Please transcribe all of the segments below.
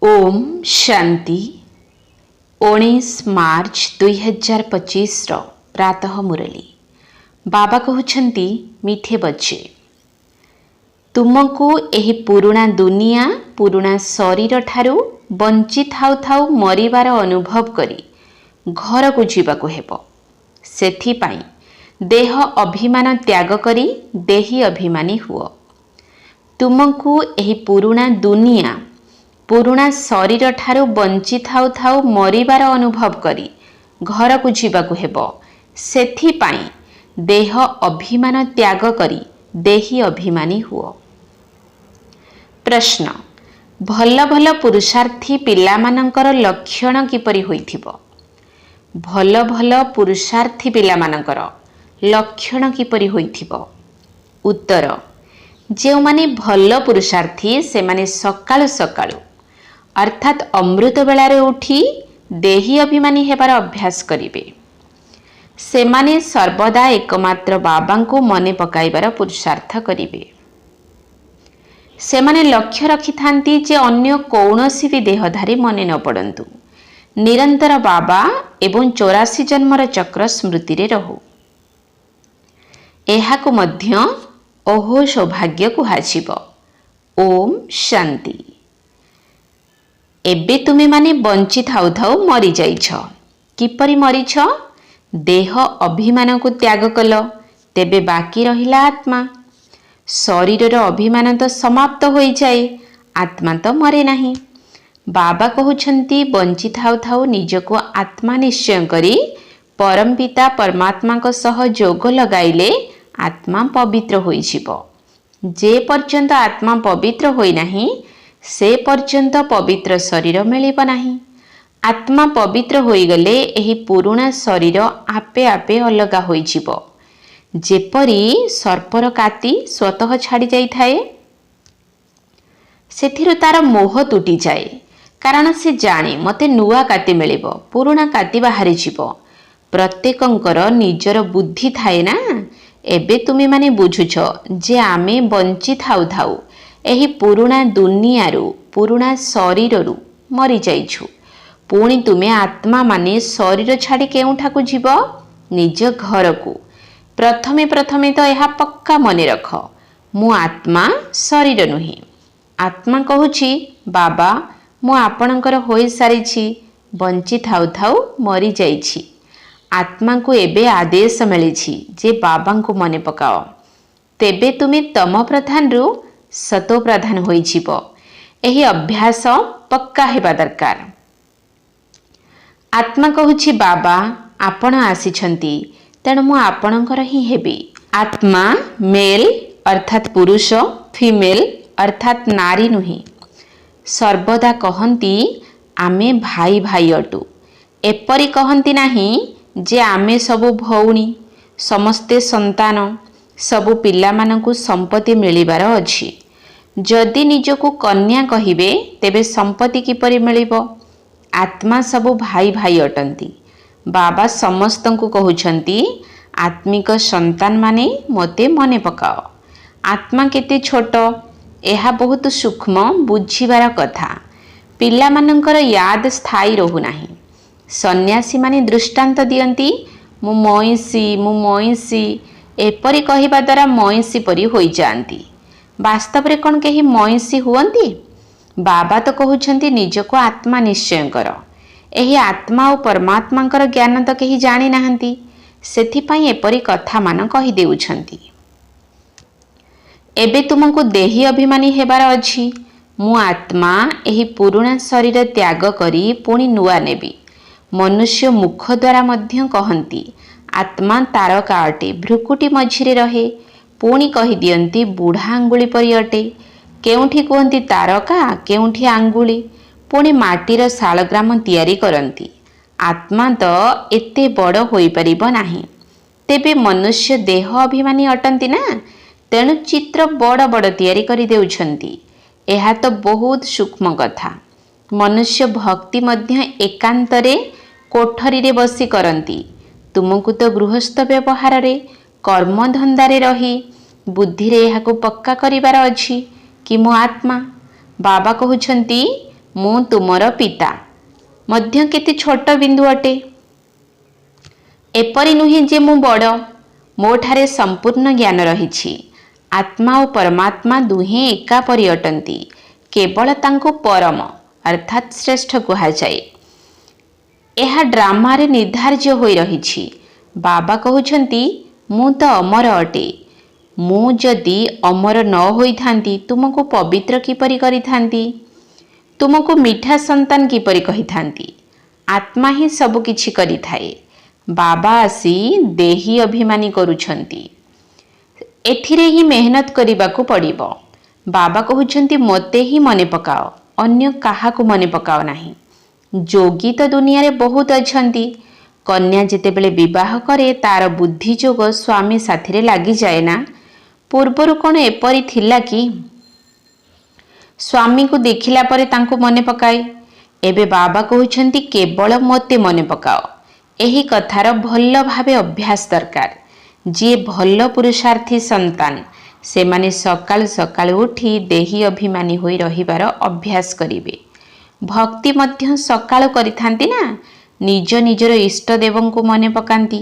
ओम शांति 19 मार्च 2025 प्रातः मुरली बाबा कहते मीठे बच्चे तुमको यही पुराना दुनिया पुराना शरीर ठारू बंची थाउ थाउ मरिबार अनुभव करी घर को जीवाको हेबो। सेथिपाई देह अभिमान त्याग करी देही अभिमानी हुओ। तुमको यही पुराना दुनिया पुराना शरीर ठारू बंची थाउ थाउ मरिबार अनुभव करी घर को जीवाको हेबो। सेथिपाई देह अभिमान त्याग करी देही अभिमानी हुओ। प्रश्न भल भल पुरुषार्थी पिलामानंकर लक्षण किपरि होइथिबो? भल भल पुरुषार्थी पिलामानंकर लक्षण किपरि होइथिबो? उत्तर जे माने भल पुरुषार्थी से माने सकाळु सकाळु अर्थात अमृत बेलारे उठी देही अभिमानी हेबार अभ्यास करिवे। से माने सर्वदा एकमात्र बाबांको मने पकाइबार पुरुषार्थ करिवे। से माने लक्ष्य रखि थांती जे अन्य कौनसी भी देहधारी मने न पड़ंतु, निरंतर बाबा एवं 84 जन्मर चक्र स्मृति रे रहु। एहाको मध्य अहो सौभाग्य कुहाजिब। ओम शांति। एबे तुमे माने बंची थाउ थाउ मरी जाइछ। किपरि मरीछ? देह अभिमान को त्याग कल, तेबे बाकी रहिला आत्मा। शरीर अभिमान तो समाप्त हो जाए, आत्मा तो मरे नहीं। बाबा कहउछंती बंची थाउ थाउ निजको आत्मा निश्चय करी परम पिता परमात्मा को सह जोग लगाइले आत्मा पवित्र होई जिवो। जे पर्यंत आत्मा पवित्र होई नाही से पर्यंत पवित्र शरीर मिलिब नाही। आत्मा पवित्र होई गले एही पुराना शरीर आपे आपे अलगा होई जिवो। जेपरी सर्पर काती स्वतः छाड़ी जाई थाए, सेथिरु तार मोह तुटी जाए, कारण से जाने मते नुआ काती मिलिबो, पुराना काती बाहरी जिवो। प्रत्येकंकर निजर बुद्धि थाए ना। एबे तुमे माने बुझुछ जे आमे बंची थाउ थाउ एही पुराना दुनियारू पुराना शरीररू मरी जाइछु। पुणी तुमे आत्मा माने शरीर छाड़ी केउठाकू जीव? निज घर को। प्रथमे प्रथमे तो यह पक्का मने रख, मु आत्मा शरीर नुहे। आत्मा कहूची बाबा मु आपणकर होई सारिछि, बंची थाउ थाउ मरी जाइछि। आत्मा को एबे आदेश मिलिछि जे बाबा को मने पकाओ। तेबे तुमे तम प्रधान रु सतो प्रधान होई जिवो। एही अभ्यास पक्का हेबा दरकार। आत्मा कहूची बाबा आपण आसीछंती, तेणु मु आपणकर ही हेबी। आत्मा मेल अर्थात पुरुष, फीमेल अर्थात नारी नुहे। सर्वदा कहंती आमे भाई भाई अटु। एपरी कहंती नाही जे आमे सबु भौणी, समस्ते संतान, सबु पिला मानकु संपत्ति मिलिबार अछि। जदि निजको कन्या कहिबे तेबे संपत्ति किपरि मिलिबो? आत्मा सबु भाई भाई अटंती। बाबा समस्तंकु कहउछंती आत्मिक संतान माने मते मने पकाओ। आत्मा केते छोट, एहा बहुत सूक्ष्म बुझिबार कथा। पिला मानकर याद स्थायी रहु नाही। सन्यासी माने दृष्टांत दियंती मु मईसी एपरि कहिबा द्वारा मईसी परि होई जांती। वास्तव रे कौन कहीं मईसी हुअंती? बाबा तो कहउछंती निजको आत्मा निश्चय कर। एही आत्मा और परमात्मा ज्ञान तो कहीं जानी नाहंती, सेथिपाई एपरि कथा मान कहि देउछंती। एबे तुमको देही अभिमानी हेबार अछि। मु आत्मा एही पुराना शरीर त्याग करी पुणी नुआ नेबी। मनुष्य मुख द्वारा मध्य कहंती आत्मा तारका अटे, भ्रुकुटी मझिरे रहे। पुणी कहि दियंती बुढ़ा आंगुली परि अटे। केउठी कहंती तारका, केउठी आंगुली। पुणी माटीर शालग्राम तैयारी करंती। आत्मा तो एते बड़ होई परिबो नाही। तेबे मनुष्य देह अभिमानी अटंती ना, तेणु चित्र बड़ बड़ तैयारी करि देउछंती। एहा तो बहुत सूक्ष्म कथा। मनुष्य भक्ति मध्य एकांतरे कोठरी रे बसी करंती। तुमको तो गृहस्थ व्यवहार रे कर्म धंदारे रही बुद्धि रे एहाको पक्का करिवार अछि कि मो आत्मा। बाबा कहउछंती ମୁଁ ତୁମର ପିତା ମଧ୍ୟ କେତେ ଛୋଟ ବିନ୍ଦୁ ଅଟେ। ଏପରି ନୁହେଁ ଯେ ମୁଁ ବଡ଼, ମୋ ଠାରେ ସମ୍ପୂର୍ଣ୍ଣ ଜ୍ଞାନ ରହିଛି। ଆତ୍ମା ଓ ପରମାତ୍ମା ଦୁହେଁ ଏକାପରି ଅଟନ୍ତି, କେବଳ ତାଙ୍କୁ ପରମ ଅର୍ଥାତ୍ ଶ୍ରେଷ୍ଠ କୁହାଯାଏ। ଏହା ଡ୍ରାମାରେ ନିର୍ଦ୍ଧାର୍ଯ୍ୟ ହୋଇ ରହିଛି। ବାବା କହୁଛନ୍ତି, ମୁଁ ତ ଅମର ଅଟେ। ମୁଁ ଯଦି ଅମର ନ ହୋଇଥାନ୍ତି ତୁମକୁ ପବିତ୍ର କିପରି କରିଥାନ୍ତି? ତୁମକୁ ମିଠା ସନ୍ତାନ କିପରି କହିଥାନ୍ତି? ଆତ୍ମା ହିଁ ସବୁ କିଛି କରିଥାଏ। ବାବା ଆସି ଦେହୀ ଅଭିମାନୀ କରୁଛନ୍ତି। ଏଥିରେ ହିଁ ମେହନତ କରିବାକୁ ପଡ଼ିବ। ବାବା କହୁଛନ୍ତି, ମୋତେ ହିଁ ମନେ ପକାଅ, ଅନ୍ୟ କାହାକୁ ମନେ ପକାଅ ନାହିଁ। ଯୋଗୀ ତ ଦୁନିଆରେ ବହୁତ ଅଛନ୍ତି। କନ୍ୟା ଯେତେବେଳେ ବିବାହ କରେ ତାର ବୁଦ୍ଧି ଯୋଗ ସ୍ୱାମୀ ସାଥିରେ ଲାଗିଯାଏ ନା? ପୂର୍ବରୁ କ'ଣ ଏପରି ଥିଲା କି? ସ୍ୱାମୀକୁ ଦେଖିଲା ପରେ ତାଙ୍କୁ ମନେ ପକାଏ। ଏବେ ବାବା କହୁଛନ୍ତି, କେବଳ ମୋତେ ମନେ ପକାଅ। ଏହି କଥାର ଭଲ ଭାବେ ଅଭ୍ୟାସ ଦରକାର। ଯିଏ ଭଲ ପୁରୁଷାର୍ଥୀ ସନ୍ତାନ, ସେମାନେ ସକାଳୁ ସକାଳୁ ଉଠି ଦେହୀ ଅଭିମାନୀ ହୋଇ ରହିବାର ଅଭ୍ୟାସ କରିବେ। ଭକ୍ତି ମଧ୍ୟ ସକାଳୁ କରିଥାନ୍ତି ନା? ନିଜ ନିଜର ଇଷ୍ଟ ଦେବଙ୍କୁ ମନେ ପକାନ୍ତି।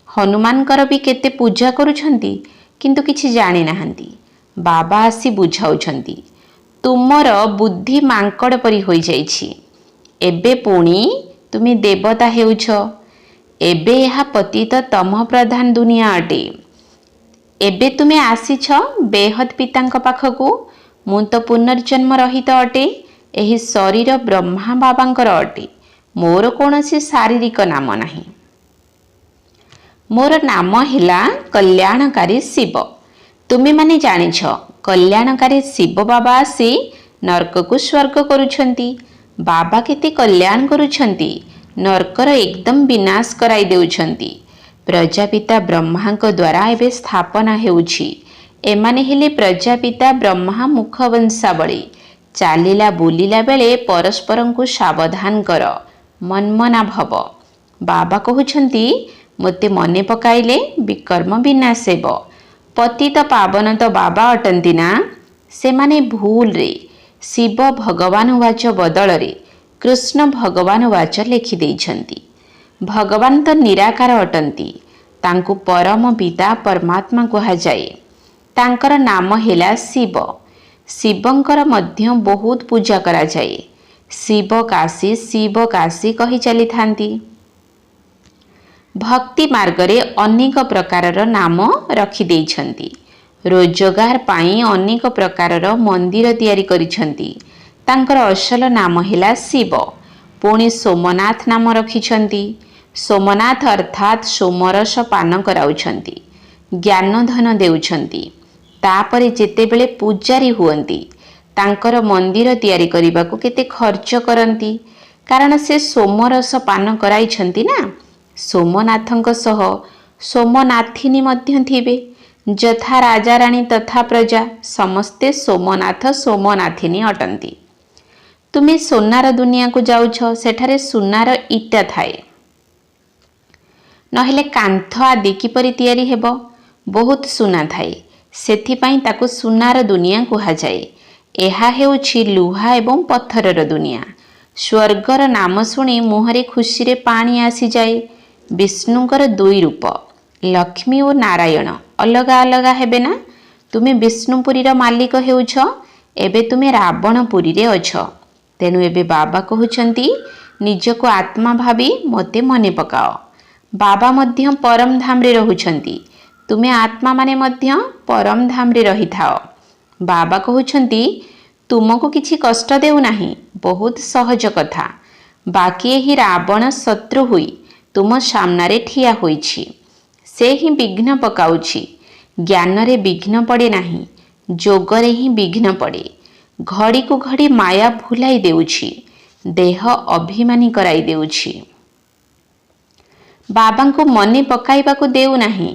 ହନୁମାନଙ୍କର ବି କେତେ ପୂଜା କରୁଛନ୍ତି, କିନ୍ତୁ କିଛି ଜାଣିନାହାନ୍ତି। ବାବା ଆସି ବୁଝାଉଛନ୍ତି, ତୁମର ବୁଦ୍ଧି ମାଙ୍କଡ଼ ପରି ହୋଇଯାଇଛି। ଏବେ ପୁଣି ତୁମେ ଦେବତା ହେଉଛ। ଏବେ ଏହା ପତିତ ତମ ପ୍ରଧାନ ଦୁନିଆ ଅଟେ। ଏବେ ତୁମେ ଆସିଛ ବେହଦ ପିତାଙ୍କ ପାଖକୁ। ମୁଁ ତ ପୁନର୍ଜନ୍ମ ରହିତ ଅଟେ। ଏହି ଶରୀର ବ୍ରହ୍ମା ବାବାଙ୍କର ଅଟେ। ମୋର କୌଣସି ଶାରୀରିକ ନାମ ନାହିଁ। ମୋର ନାମ ହେଲା କଲ୍ୟାଣକାରୀ ଶିବ। ତୁମେମାନେ ଜାଣିଛ, କଲ୍ୟାଣକାରୀ ଶିବ ବାବା ଆସି ନର୍କକୁ ସ୍ୱର୍ଗ କରୁଛନ୍ତି। ବାବା କେତେ କଲ୍ୟାଣ କରୁଛନ୍ତି, ନର୍କର ଏକଦମ ବିନାଶ କରାଇ ଦେଉଛନ୍ତି। ପ୍ରଜାପିତା ବ୍ରହ୍ମାଙ୍କ ଦ୍ୱାରା ଏବେ ସ୍ଥାପନା ହେଉଛି। ଏମାନେ ହେଲେ ପ୍ରଜାପିତା ବ୍ରହ୍ମା ମୁଖ ବଂଶାବଳୀ। ଚାଲିଲା ବୁଲିଲା ବେଳେ ପରସ୍ପରଙ୍କୁ ସାବଧାନ କର, ମନ୍ମନା ଭବ। ବାବା କହୁଛନ୍ତି, ମୋତେ ମନେ ପକାଇଲେ ବିକର୍ମ ବିନାଶ ହେବ। ପତିତ ପାବନ ତ ବାବା ଅଟନ୍ତି ନା? ସେମାନେ ଭୁଲରେ ଶିବ ଭଗବାନ ବାଚ ବଦଳରେ କୃଷ୍ଣ ଭଗବାନ ବାଚ ଲେଖିଦେଇଛନ୍ତି। ଭଗବାନ ତ ନିରାକାର ଅଟନ୍ତି। ତାଙ୍କୁ ପରମ ପିତା ପରମାତ୍ମା କୁହାଯାଏ। ତାଙ୍କର ନାମ ହେଲା ଶିବ। ଶିବଙ୍କର ମଧ୍ୟ ବହୁତ ପୂଜା କରାଯାଏ। ଶିବ କାଶୀ କହି ଚାଲିଥାନ୍ତି। ଭକ୍ତି ମାର୍ଗରେ ଅନେକ ପ୍ରକାରର ନାମ ରଖିଦେଇଛନ୍ତି। ରୋଜଗାର ପାଇଁ ଅନେକ ପ୍ରକାରର ମନ୍ଦିର ତିଆରି କରିଛନ୍ତି। ତାଙ୍କର ଅସଲ ନାମ ହେଲା ଶିବ। ପୁଣି ସୋମନାଥ ନାମ ରଖିଛନ୍ତି। ସୋମନାଥ ଅର୍ଥାତ୍ ସୋମରସ ପାନ କରାଉଛନ୍ତି, ଜ୍ଞାନ ଧନ ଦେଉଛନ୍ତି। ତାପରେ ଯେତେବେଳେ ପୂଜାରୀ ହୁଅନ୍ତି, ତାଙ୍କର ମନ୍ଦିର ତିଆରି କରିବାକୁ କେତେ ଖର୍ଚ୍ଚ କରନ୍ତି, କାରଣ ସେ ସୋମରସ ପାନ କରାଇଛନ୍ତି ନା। ସୋମନାଥଙ୍କ ସହ ସୋମନାଥିନୀ ମଧ୍ୟ ଥିବେ। ଯଥା ରାଜାରାଣୀ ତଥା ପ୍ରଜା ସମସ୍ତେ ସୋମନାଥ ସୋମନାଥିନୀ ଅଟନ୍ତି। ତୁମେ ସୁନାର ଦୁନିଆକୁ ଯାଉଛ, ସେଠାରେ ସୁନାର ଇଟା ଥାଏ, ନହେଲେ କାନ୍ଥ ଆଦି କିପରି ତିଆରି ହେବ? ବହୁତ ସୁନା ଥାଏ, ସେଥିପାଇଁ ତାକୁ ସୁନାର ଦୁନିଆ କୁହାଯାଏ। ଏହା ହେଉଛି ଲୁହା ଏବଂ ପଥରର ଦୁନିଆ। ସ୍ୱର୍ଗର ନାମ ଶୁଣି ମୁହଁରେ ଖୁସିରେ ପାଣି ଆସିଯାଏ। ବିଷ୍ଣୁଙ୍କର ଦୁଇ ରୂପ, ଲକ୍ଷ୍ମୀ ଓ ନାରାୟଣ ଅଲଗା ଅଲଗା ହେବେ ନା? ତୁମେ ବିଷ୍ଣୁପୁରୀର ମାଲିକ ହେଉଛ, ଏବେ ତୁମେ ରାବଣପୁରୀରେ ଅଛ। ତେଣୁ ଏବେ ବାବା କହୁଛନ୍ତି, ନିଜକୁ ଆତ୍ମା ଭାବି ମୋତେ ମନେ ପକାଅ। ବାବା ମଧ୍ୟ ପରମ ଧାମରେ ରହୁଛନ୍ତି। ତୁମେ ଆତ୍ମାମାନେ ମଧ୍ୟ ପରମ ଧାମରେ ରହିଥାଅ। ବାବା କହୁଛନ୍ତି, ତୁମକୁ କିଛି କଷ୍ଟ ଦେଉନାହିଁ, ବହୁତ ସହଜ କଥା। ବାକି ଏହି ରାବଣ ଶତ୍ରୁ ହୋଇ ତୁମ ସାମ୍ନାରେ ଠିଆ ହୋଇଛି। ସେ ହିଁ ବିଘ୍ନ ପକାଉଛି। ଜ୍ଞାନରେ ବିଘ୍ନ ପଡ଼େ ନାହିଁ, ଯୋଗରେ ହିଁ ବିଘ୍ନ ପଡ଼େ। ଘଡ଼ିକୁ ଘଡ଼ି ମାୟା ଭୁଲାଇ ଦେଉଛି, ଦେହ ଅଭିମାନୀ କରାଇ ଦେଉଛି। ବାବାଙ୍କୁ ମନେ ପକାଇବାକୁ ଦେଉନାହିଁ।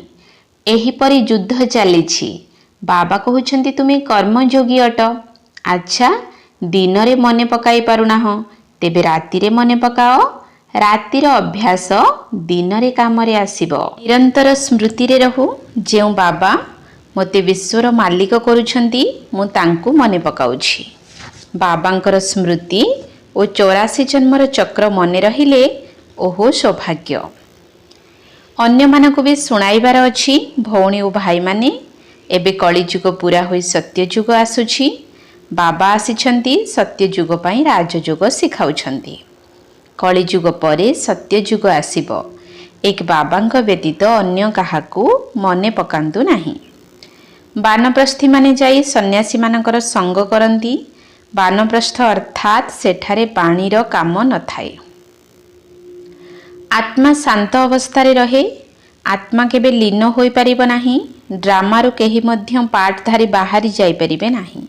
ଏହିପରି ଯୁଦ୍ଧ ଚାଲିଛି। ବାବା କହୁଛନ୍ତି, ତୁମେ କର୍ମଯୋଗୀ ଅଟ। ଆଚ୍ଛା, ଦିନରେ ମନେ ପକାଇ ପାରୁନାହଁ, ତେବେ ରାତିରେ ମନେ ପକାଅ। ରାତିର ଅଭ୍ୟାସ ଦିନରେ କାମରେ ଆସିବ। ନିରନ୍ତର ସ୍ମୃତିରେ ରହୁ। ଯେଉଁ ବାବା ମୋତେ ବିଶ୍ୱର ମାଲିକ କରୁଛନ୍ତି, ମୁଁ ତାଙ୍କୁ ମନେ ପକାଉଛି। ବାବାଙ୍କର ସ୍ମୃତି ଓ 84 ଜନ୍ମର ଚକ୍ର ମନେ ରହିଲେ ଓହୋ ସୌଭାଗ୍ୟ। ଅନ୍ୟମାନଙ୍କୁ ବି ଶୁଣାଇବାର ଅଛି। ଭଉଣୀ ଓ ଭାଇମାନେ, ଏବେ କଳିଯୁଗ ପୁରା ହୋଇ ସତ୍ୟଯୁଗ ଆସୁଛି। ବାବା ଆସିଛନ୍ତି ସତ୍ୟଯୁଗ ପାଇଁ ରାଜଯୁଗ ଶିଖାଉଛନ୍ତି। କଳିଯୁଗ ପରେ ସତ୍ୟଯୁଗ ଆସିବ। ଏକ ବାବାଙ୍କ ବ୍ୟତୀତ ଅନ୍ୟ କାହାକୁ ମନେ ପକାନ୍ତୁ ନାହିଁ। ବାନପ୍ରସ୍ଥୀମାନେ ଯାଇ ସନ୍ନ୍ୟାସୀମାନଙ୍କର ସଙ୍ଗ କରନ୍ତି। ବାନପ୍ରସ୍ଥ ଅର୍ଥାତ୍ ସେଠାରେ ପାଣିର କାମ ନଥାଏ। ଆତ୍ମା ଶାନ୍ତ ଅବସ୍ଥାରେ ରହେ। ଆତ୍ମା କେବେ ଲୀନ ହୋଇପାରିବ ନାହିଁ। ଡ୍ରାମାରୁ କେହି ମଧ୍ୟ ପାର୍ଟ ଧରି ବାହାରି ଯାଇପାରିବେ ନାହିଁ।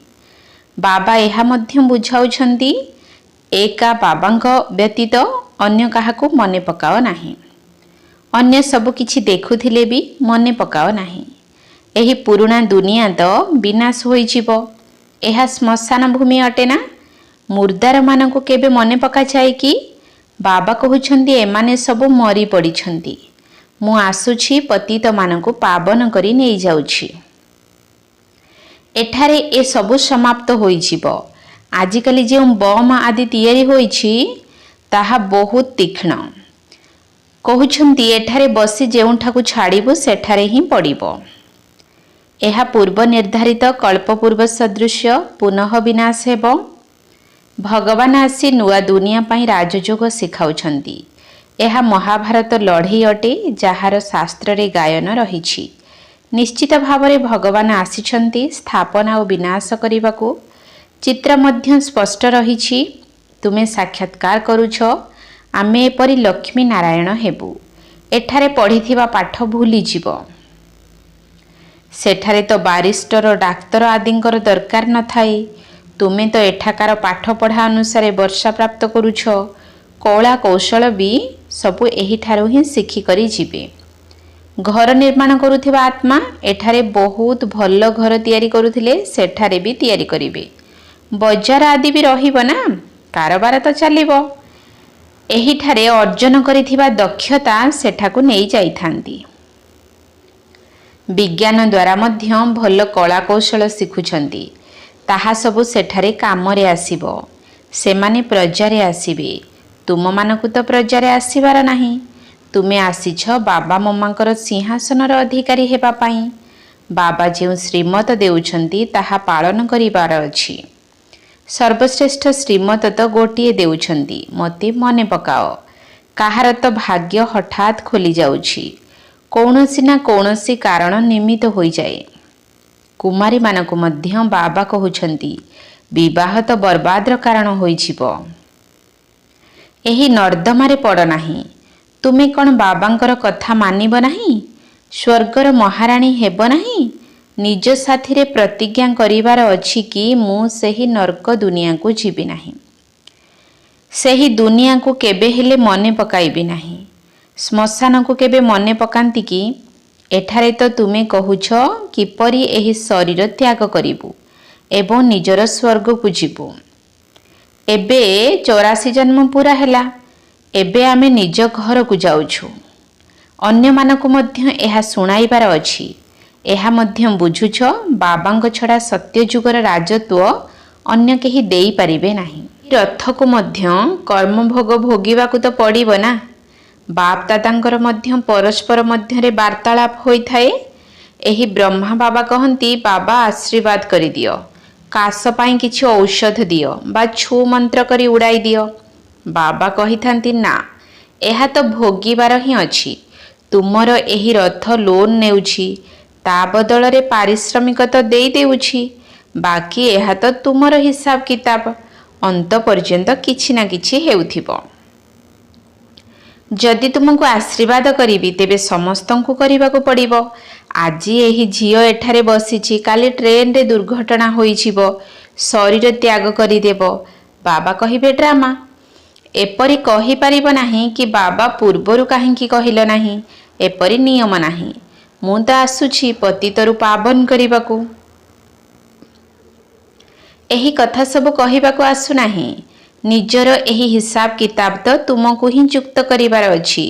ବାବା ଏହା ମଧ୍ୟ ବୁଝାଉଛନ୍ତି, ଏକା ବାବାଙ୍କ ବ୍ୟତୀତ ଅନ୍ୟ କାହାକୁ ମନେ ପକାଅ ନାହିଁ। ଅନ୍ୟ ସବୁ କିଛି ଦେଖୁଥିଲେ ବି ମନେ ପକାଅ ନାହିଁ। ଏହି ପୁରୁଣା ଦୁନିଆ ତ ବିନାଶ ହୋଇଯିବ। ଏହା ଶ୍ମଶାନ ଭୂମି ଅଟେ ନା? ମୁର୍ଦାରମାନଙ୍କୁ କେବେ ମନେ ପକାଯାଏ କି? ବାବା କହୁଛନ୍ତି, ଏମାନେ ସବୁ ମରି ପଡ଼ିଛନ୍ତି। ମୁଁ ଆସୁଛି ପତିତମାନଙ୍କୁ ପାବନ କରି ନେଇଯାଉଛି। ଏଠାରେ ଏସବୁ ସମାପ୍ତ ହୋଇଯିବ। ଆଜିକାଲି ଯେଉଁ ବମ୍ ଆଦି ତିଆରି ହୋଇଛି ତାହା ବହୁତ ତୀକ୍ଷ୍ଣ। କହୁଛନ୍ତି ଏଠାରେ ବସି ଯେଉଁଠାକୁ ଛାଡ଼ିବୁ ସେଠାରେ ହିଁ ପଡ଼ିବ। ଏହା ପୂର୍ବ ନିର୍ଦ୍ଧାରିତ କଳ୍ପପୂର୍ବ ସଦୃଶ୍ୟ ପୁନଃ ବିନାଶ ହେବ। ଭଗବାନ ଆସି ନୂଆ ଦୁନିଆ ପାଇଁ ରାଜଯୋଗ ଶିଖାଉଛନ୍ତି। ଏହା ମହାଭାରତ ଲଢ଼େଇ ଅଟେ, ଯାହାର ଶାସ୍ତ୍ରରେ ଗାୟନ ରହିଛି। ନିଶ୍ଚିତ ଭାବରେ ଭଗବାନ ଆସିଛନ୍ତି ସ୍ଥାପନା ଓ ବିନାଶ କରିବାକୁ। ଚିତ୍ର ମଧ୍ୟ ସ୍ପଷ୍ଟ ରହିଛି। ତୁମେ ସାକ୍ଷାତକାର କରୁଛ, ଆମେ ଏପରି ଲକ୍ଷ୍ମୀ ନାରାୟଣ ହେବୁ। ଏଠାରେ ପଢ଼ିଥିବା ପାଠ ଭୁଲିଯିବ। ସେଠାରେ ତ ବାରିଷ୍ଟର ଡାକ୍ତର ଆଦିଙ୍କର ଦରକାର ନଥାଏ। ତୁମେ ତ ଏଠାକାର ପାଠପଢ଼ା ଅନୁସାରେ ବର୍ଷା ପ୍ରାପ୍ତ କରୁଛ। କଳା କୌଶଳ ବି ସବୁ ଏହିଠାରୁ ହିଁ ଶିଖିକରି ଯିବେ। ଘର ନିର୍ମାଣ କରୁଥିବା ଆତ୍ମା ଏଠାରେ ବହୁତ ଭଲ ଘର ତିଆରି କରୁଥିଲେ ସେଠାରେ ବି ତିଆରି କରିବେ। ବଜାର ଆଦି ବି ରହିବ ନା, କାରବାର ତ ଚାଲିବ। ଏହିଠାରେ ଅର୍ଜନ କରିଥିବା ଦକ୍ଷତା ସେଠାକୁ ନେଇ ଯାଇଥାନ୍ତି। ବିଜ୍ଞାନ ଦ୍ୱାରା ମଧ୍ୟ ଭଲ କଳା କୌଶଳ ଶିଖୁଛନ୍ତି। ତାହା ସବୁ ସେଠାରେ କାମରେ ଆସିବ। ସେମାନେ ପ୍ରଜାରେ ଆସିବେ। ତୁମମାନଙ୍କୁ ତ ପ୍ରଜାରେ ଆସିବାର ନାହିଁ। ତୁମେ ଆସିଛ ବାବା ମମାଙ୍କର ସିଂହାସନର ଅଧିକାରୀ ହେବା ପାଇଁ। ବାବା ଯେଉଁ ଶ୍ରୀମତ ଦେଉଛନ୍ତି ତାହା ପାଳନ କରିବାର ଅଛି। ସର୍ବଶ୍ରେଷ୍ଠ ଶ୍ରୀମତ ତ ଗୋଟିଏ ଦେଉଛନ୍ତି, ମୋତେ ମନେ ପକାଅ। କାହାର ତ ଭାଗ୍ୟ ହଠାତ୍ ଖୋଲି ଯାଉଛି। କୌଣସି ନା କୌଣସି କାରଣ ନିମିତ୍ତ ହୋଇଯାଏ। କୁମାରୀମାନଙ୍କୁ ମଧ୍ୟ ବାବା କହୁଛନ୍ତି, ବିବାହ ତ ବର୍ବାଦର କାରଣ ହୋଇଯିବ। ଏହି ନର୍ଦ୍ଦମାରେ ପଡ଼ ନାହିଁ। ତୁମେ କ'ଣ ବାବାଙ୍କର କଥା ମାନିବ ନାହିଁ? ସ୍ୱର୍ଗର ମହାରାଣୀ ହେବ ନାହିଁ? ନିଜ ସାଥିରେ ପ୍ରତିଜ୍ଞା କରିବାର ଅଛି କି ମୁଁ ସେହି ନର୍କ ଦୁନିଆକୁ ଯିବି ନାହିଁ। ସେହି ଦୁନିଆକୁ କେବେ ହେଲେ ମନେ ପକାଇବି ନାହିଁ। ଶ୍ମଶାନକୁ କେବେ ମନେ ପକାନ୍ତି କି? ଏଠାରେ ତ ତୁମେ କହୁଛ କିପରି ଏହି ଶରୀର ତ୍ୟାଗ କରିବୁ ଏବଂ ନିଜର ସ୍ୱର୍ଗକୁ ଯିବୁ। ଏବେ 84 ଜନ୍ମ ପୁରା ହେଲା। ଏବେ ଆମେ ନିଜ ଘରକୁ ଯାଉଛୁ। ଅନ୍ୟମାନଙ୍କୁ ମଧ୍ୟ ଏହା ଶୁଣାଇବାର ଅଛି। ଏହା ମଧ୍ୟ ବୁଝୁଛ, ବାବାଙ୍କ ଛଡ଼ା ସତ୍ୟଯୁଗର ରାଜତ୍ୱ ଅନ୍ୟ କେହି ଦେଇପାରିବେ ନାହିଁ। ରଥକୁ ମଧ୍ୟ କର୍ମଭୋଗ ଭୋଗିବାକୁ ତ ପଡ଼ିବ ନା। ବାପ ଦାଦାଙ୍କର ମଧ୍ୟ ପରସ୍ପର ମଧ୍ୟରେ ବାର୍ତ୍ତାଳାପ ହୋଇଥାଏ। ଏହି ବ୍ରହ୍ମା ବାବା କହନ୍ତି, ବାବା ଆଶୀର୍ବାଦ କରିଦିଅ, କାଶ ପାଇଁ କିଛି ଔଷଧ ଦିଅ ବା ଛୁ ମନ୍ତ୍ର କରି ଉଡ଼ାଇ ଦିଅ। ବାବା କହିଥାନ୍ତି, ନା, ଏହା ତ ଭୋଗିବାର ହିଁ ଅଛି। ତୁମର ଏହି ରଥ ଲୋନ୍ ନେଉଛି, ତା ବଦଳରେ ପାରିଶ୍ରମିକ ତ ଦେଇ ଦେଉଛି। ବାକି ଏହା ତ ତୁମର ହିସାବ କିତାବ। ଅନ୍ତ ପର୍ଯ୍ୟନ୍ତ କିଛି ନା କିଛି ହେଉଥିବ। ଯଦି ତୁମକୁ ଆଶୀର୍ବାଦ କରିବି ତେବେ ସମସ୍ତଙ୍କୁ କରିବାକୁ ପଡ଼ିବ। ଆଜି ଏହି ଝିଅ ଏଠାରେ ବସିଛି, କାଲି ଟ୍ରେନରେ ଦୁର୍ଘଟଣା ହୋଇଯିବ, ଶରୀର ତ୍ୟାଗ କରିଦେବ। ବାବା କହିବେ ଡ୍ରାମା। ଏପରି କହିପାରିବ ନାହିଁ କି ବାବା ପୂର୍ବରୁ କାହିଁକି କହିଲ ନାହିଁ। ଏପରି ନିୟମ ନାହିଁ। ମୁଁ ତ ଆସୁଛି ପତିତରୁ ପାବନ କରିବାକୁ। ଏହି କଥା ସବୁ କହିବାକୁ ଆସୁନାହିଁ। ନିଜର ଏହି ହିସାବ କିତାବ ତ ତୁମକୁ ହିଁ ଯୁକ୍ତ କରିବାର ଅଛି।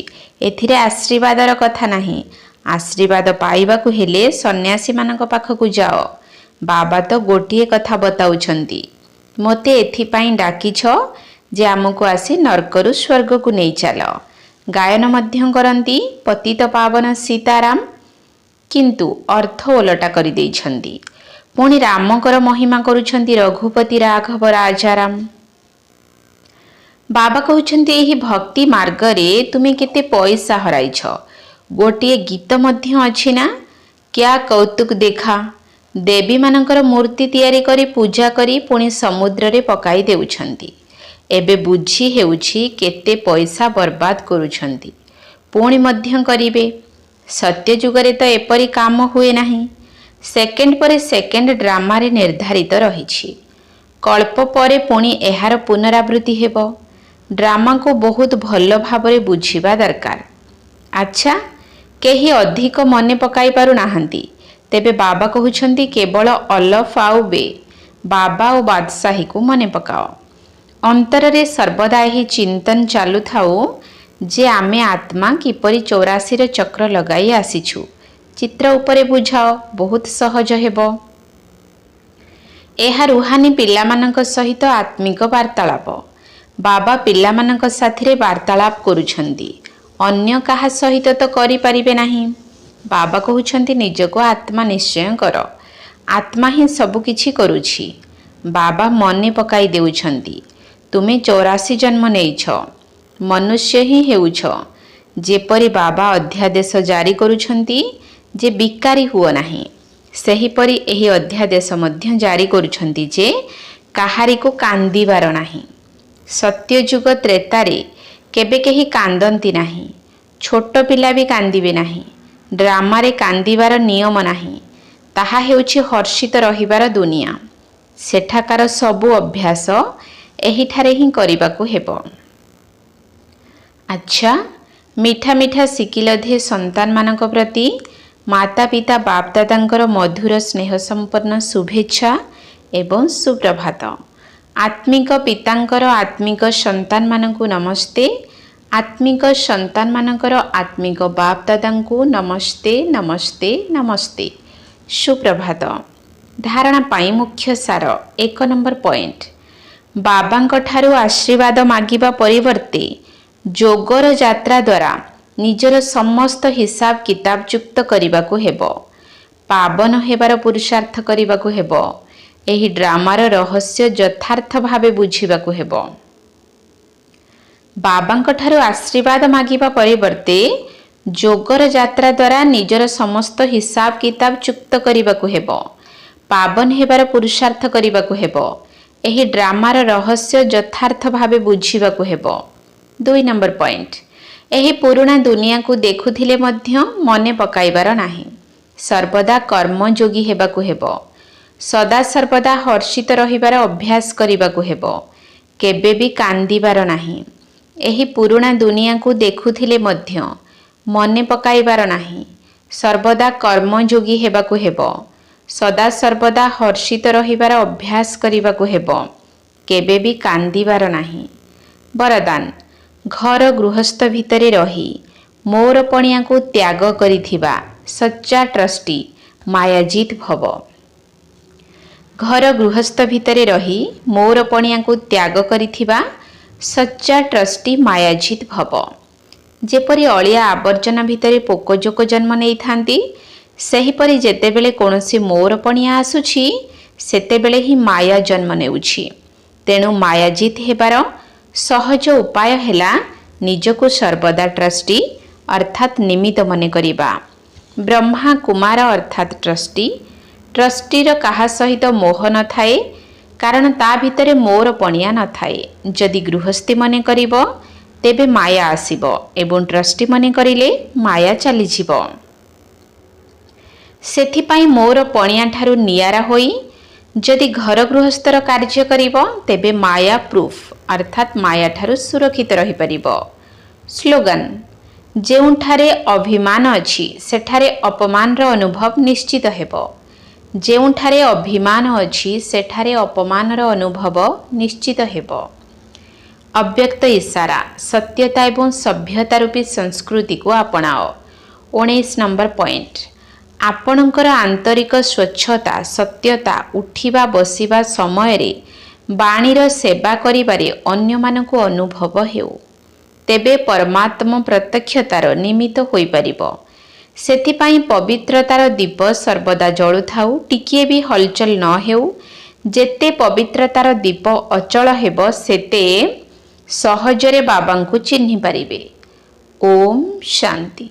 ଏଥିରେ ଆଶୀର୍ବାଦର କଥା ନାହିଁ। ଆଶୀର୍ବାଦ ପାଇବାକୁ ହେଲେ ସନ୍ନ୍ୟାସୀମାନଙ୍କ ପାଖକୁ ଯାଅ। ବାବା ତ ଗୋଟିଏ କଥା ବତାଉଛନ୍ତି, ମୋତେ ଏଥିପାଇଁ ଡାକିଛ ଯେ ଆମକୁ ଆସି ନର୍କରୁ ସ୍ୱର୍ଗକୁ ନେଇ ଚାଲ। ଗାୟନ ମଧ୍ୟ କରନ୍ତି ପତିତ ପାବନ ସୀତାରାମ, କିନ୍ତୁ ଅର୍ଥ ଓଲଟା କରିଦେଇଛନ୍ତି। ପୁଣି ରାମଙ୍କର ମହିମା କରୁଛନ୍ତି ରଘୁପତି ରାଘବ ରାଜାରାମ। ବାବା କହୁଛନ୍ତି ଏହି ଭକ୍ତି ମାର୍ଗରେ ତୁମେ କେତେ ପଇସା ହରାଇଛ। ଗୋଟିଏ ଗୀତ ମଧ୍ୟ ଅଛି ନା, କ୍ୟା କୌତୁକ ଦେଖା। ଦେବୀମାନଙ୍କର ମୂର୍ତ୍ତି ତିଆରି କରି ପୂଜା କରି ପୁଣି ସମୁଦ୍ରରେ ପକାଇ ଦେଉଛନ୍ତି। ଏବେ ବୁଝି ହେଉଛି କେତେ ପଇସା ବର୍ବାଦ କରୁଛନ୍ତି। ପୁଣି ମଧ୍ୟ କରିବେ। ସତ୍ୟ ଯୁଗରେ ତ ଏପରି କାମ ହୁଏ ନାହିଁ। ସେକେଣ୍ଡ ପରେ ସେକେଣ୍ଡ ଡ୍ରାମାରେ ନିର୍ଦ୍ଧାରିତ ରହିଛି। କଳ୍ପ ପରେ ପୁଣି ଏହାର ପୁନରାବୃତ୍ତି ହେବ। ଡ୍ରାମାକୁ ବହୁତ ଭଲ ଭାବରେ ବୁଝିବା ଦରକାର। ଆଚ୍ଛା, କେହି ଅଧିକ ମନେ ପକାଇ ପାରୁନାହାନ୍ତି, ତେବେ ବାବା କହୁଛନ୍ତି କେବଳ ଅଲଫ ଆଉ ବେ, ବାବା ଓ ବାଦଶାହୀକୁ ମନେ ପକାଅ। ଅନ୍ତରରେ ସର୍ବଦା ଏହି ଚିନ୍ତନ ଚାଲୁଥାଉ ଯେ ଆମେ ଆତ୍ମା କିପରି 84ର ଚକ୍ର ଲଗାଇ ଆସିଛୁ। ଚିତ୍ର ଉପରେ ବୁଝାଅ, ବହୁତ ସହଜ ହେବ। ଏହା ରୁହାନୀ ପିଲାମାନଙ୍କ ସହିତ ଆତ୍ମିକ ବାର୍ତ୍ତାଳାପ। ବାବା ପିଲାମାନଙ୍କ ସାଥିରେ ବାର୍ତ୍ତାଳାପ କରୁଛନ୍ତି, ଅନ୍ୟ କାହା ସହିତ ତ କରିପାରିବେ ନାହିଁ। ବାବା କହୁଛନ୍ତି ନିଜକୁ ଆତ୍ମା ନିଶ୍ଚୟ କର। ଆତ୍ମା ହିଁ ସବୁକିଛି କରୁଛି। ବାବା ମନେ ପକାଇ ଦେଉଛନ୍ତି ତୁମେ 84 ଜନ୍ମ ନେଇଛ, ମନୁଷ୍ୟ ହିଁ ହେଉଛ। ଯେପରି ବାବା ଅଧ୍ୟାଦେଶ ଜାରି କରୁଛନ୍ତି ଯେ ବିକାରୀ ହୁଅ ନାହିଁ, ସେହିପରି ଏହି ଅଧ୍ୟାଦେଶ ମଧ୍ୟ ଜାରି କରୁଛନ୍ତି ଯେ କାହାରିକୁ କାନ୍ଦିବାର ନାହିଁ। ସତ୍ୟଯୁଗ ତ୍ରେତାରେ କେବେ କେହି କାନ୍ଦନ୍ତି ନାହିଁ। ଛୋଟ ପିଲା ବି କାନ୍ଦିବେ ନାହିଁ। ଡ୍ରାମାରେ କାନ୍ଦିବାର ନିୟମ ନାହିଁ। ତାହା ହେଉଛି ହର୍ଷିତ ରହିବାର ଦୁନିଆ। ସେଠାକାର ସବୁ ଅଭ୍ୟାସ ଏହିଠାରେ ହିଁ କରିବାକୁ ହେବ। ଆଚ୍ଛା, ମିଠା ମିଠା ଶିକିଲଧେ ସନ୍ତାନମାନଙ୍କ ପ୍ରତି ମାତା ପିତା ବାପଦାଦାଙ୍କର ମଧୁର ସ୍ନେହ ସମ୍ପନ୍ନ ଶୁଭେଚ୍ଛା ଏବଂ ସୁପ୍ରଭାତ। ଆତ୍ମିକ ପିତାଙ୍କର ଆତ୍ମିକ ସନ୍ତାନମାନଙ୍କୁ ନମସ୍ତେ। ଆତ୍ମିକ ସନ୍ତାନମାନଙ୍କର ଆତ୍ମିକ ବାପଦାଦାଙ୍କୁ ନମସ୍ତେ ନମସ୍ତେ ନମସ୍ତେ। ସୁପ୍ରଭାତ। ଧାରଣା ପାଇଁ ମୁଖ୍ୟ ସାର 1 ନମ୍ବର ପଏଣ୍ଟ। ବାବାଙ୍କ ଠାରୁ ଆଶୀର୍ବାଦ ମାଗିବା ପରିବର୍ତ୍ତେ ଯୋଗର ଯାତ୍ରା ଦ୍ୱାରା ନିଜର ସମସ୍ତ ହିସାବ କିତାବ ଯୁକ୍ତ କରିବାକୁ ହେବ। ପାବନ ହେବାର ପୁରୁଷାର୍ଥ କରିବାକୁ ହେବ। ଏହି ଡ୍ରାମାର ରହସ୍ୟ ଯଥାର୍ଥ ଭାବେ ବୁଝିବାକୁ ହେବ। ବାବାଙ୍କ ଠାରୁ ଆଶୀର୍ବାଦ ମାଗିବା ପରିବର୍ତ୍ତେ ଯୋଗର ଯାତ୍ରା ଦ୍ୱାରା ନିଜର ସମସ୍ତ ହିସାବ କିତାବ ଯୁକ୍ତ କରିବାକୁ ହେବ। ପାବନ ହେବାର ପୁରୁଷାର୍ଥ କରିବାକୁ ହେବ। ଏହି ଡ୍ରାମାର ରହସ୍ୟ ଯଥାର୍ଥ ଭାବେ ବୁଝିବାକୁ ହେବ। 2 ନମ୍ବର ପଏଣ୍ଟ। ଏହି ପୁରୁଣା ଦୁନିଆକୁ ଦେଖୁଥିଲେ ମଧ୍ୟ ମନେ ପକାଇବାର ନାହିଁ। ସର୍ବଦା କର୍ମଯୋଗୀ ହେବାକୁ ହେବ। ସଦାସର୍ବଦା ହର୍ଷିତ ରହିବାର ଅଭ୍ୟାସ କରିବାକୁ ହେବ। କେବେ ବି କାନ୍ଦିବାର ନାହିଁ। ଏହି ପୁରୁଣା ଦୁନିଆକୁ ଦେଖୁଥିଲେ ମଧ୍ୟ ମନେ ପକାଇବାର ନାହିଁ। ସର୍ବଦା କର୍ମଯୋଗୀ ହେବାକୁ ହେବ। ସଦାସର୍ବଦା ହର୍ଷିତ ରହିବାର ଅଭ୍ୟାସ କରିବାକୁ ହେବ। କେବେ ବି କାନ୍ଦିବାର ନାହିଁ। ବରଦାନ। ଘର ଗୃହସ୍ଥ ଭିତରେ ରହି ମୋର ପଣିଆକୁ ତ୍ୟାଗ କରିଥିବା ସଚ୍ଚା ଟ୍ରଷ୍ଟି ମାୟାଜିତ ଭବ। ଘର ଗୃହସ୍ଥ ଭିତରେ ରହି ମୋର ପଣିଆକୁ ତ୍ୟାଗ କରିଥିବା ସଚ୍ଚା ଟ୍ରଷ୍ଟି ମାୟାଜିତ ଭବ। ଯେପରି ଅଳିଆ ଆବର୍ଜନା ଭିତରେ ପୋକଜୋକ ଜନ୍ମ ନେଇଥାନ୍ତି, ସେହିପରି ଯେତେବେଳେ କୌଣସି ମୋର ପଣିଆ ଆସୁଛି ସେତେବେଳେ ହିଁ ମାୟା ଜନ୍ମ ନେଉଛି। ତେଣୁ ମାୟାଜିତ ହେବାର ସହଜ ଉପାୟ ହେଲା ନିଜକୁ ସର୍ବଦା ଟ୍ରଷ୍ଟି ଅର୍ଥାତ୍ ନିମିତ୍ତ ମନେ କରିବା। ବ୍ରହ୍ମା କୁମାର ଅର୍ଥାତ୍ ଟ୍ରଷ୍ଟି। ଟ୍ରଷ୍ଟିର କାହା ସହିତ ମୋହ ନଥାଏ, କାରଣ ତା ଭିତରେ ମୋର ପଣିଆ ନଥାଏ। ଯଦି ଗୃହସ୍ଥୀ ମନେ କରିବ ତେବେ ମାୟା ଆସିବ ଏବଂ ଟ୍ରଷ୍ଟି ମନେ କରିଲେ ମାୟା ଚାଲିଯିବ। ସେଥିପାଇଁ ମୋର ପଣିଆ ଠାରୁ ନିଆରା ହୋଇ ଯଦି ଘର ଗୃହସ୍ଥର କାର୍ଯ୍ୟ କରିବ ତେବେ ମାୟା ପ୍ରୁଫ୍ ଅର୍ଥାତ୍ ମାୟା ଠାରୁ ସୁରକ୍ଷିତ ରହିପାରିବ। ସ୍ଲୋଗାନ। ଯେଉଁଠାରେ ଅଭିମାନ ଅଛି ସେଠାରେ ଅପମାନର ଅନୁଭବ ନିଶ୍ଚିତ ହେବ। ଯେଉଁଠାରେ ଅଭିମାନ ଅଛି ସେଠାରେ ଅପମାନର ଅନୁଭବ ନିଶ୍ଚିତ ହେବ। ଅବ୍ୟକ୍ତ ଇସାରା। ସତ୍ୟତା ଏବଂ ସଭ୍ୟତା ରୂପୀ ସଂସ୍କୃତିକୁ ଆପଣାଅ। 19 ନମ୍ବର ପଏଣ୍ଟ। ଆପଣଙ୍କର ଆନ୍ତରିକ ସ୍ୱଚ୍ଛତା ସତ୍ୟତା ଉଠିବା ବସିବା ସମୟରେ ବାଣୀର ସେବା କରିବାରେ ଅନ୍ୟମାନଙ୍କୁ ଅନୁଭବ ହେଉ, ତେବେ ପରମାତ୍ମ ପ୍ରତ୍ୟକ୍ଷତାର ନିମିତ୍ତ ହୋଇପାରିବ। ସେଥିପାଇଁ ପବିତ୍ରତାର ଦୀପ ସର୍ବଦା ଜଳୁଥାଉ, ଟିକିଏ ବି ହଲଚଲ ନ ହେଉ। ଯେତେ ପବିତ୍ରତାର ଦୀପ ଅଚଳ ହେବ, ସେତେ ସହଜରେ ବାବାଙ୍କୁ ଚିହ୍ନି ପାରିବେ। ଓମ୍ ଶାନ୍ତି।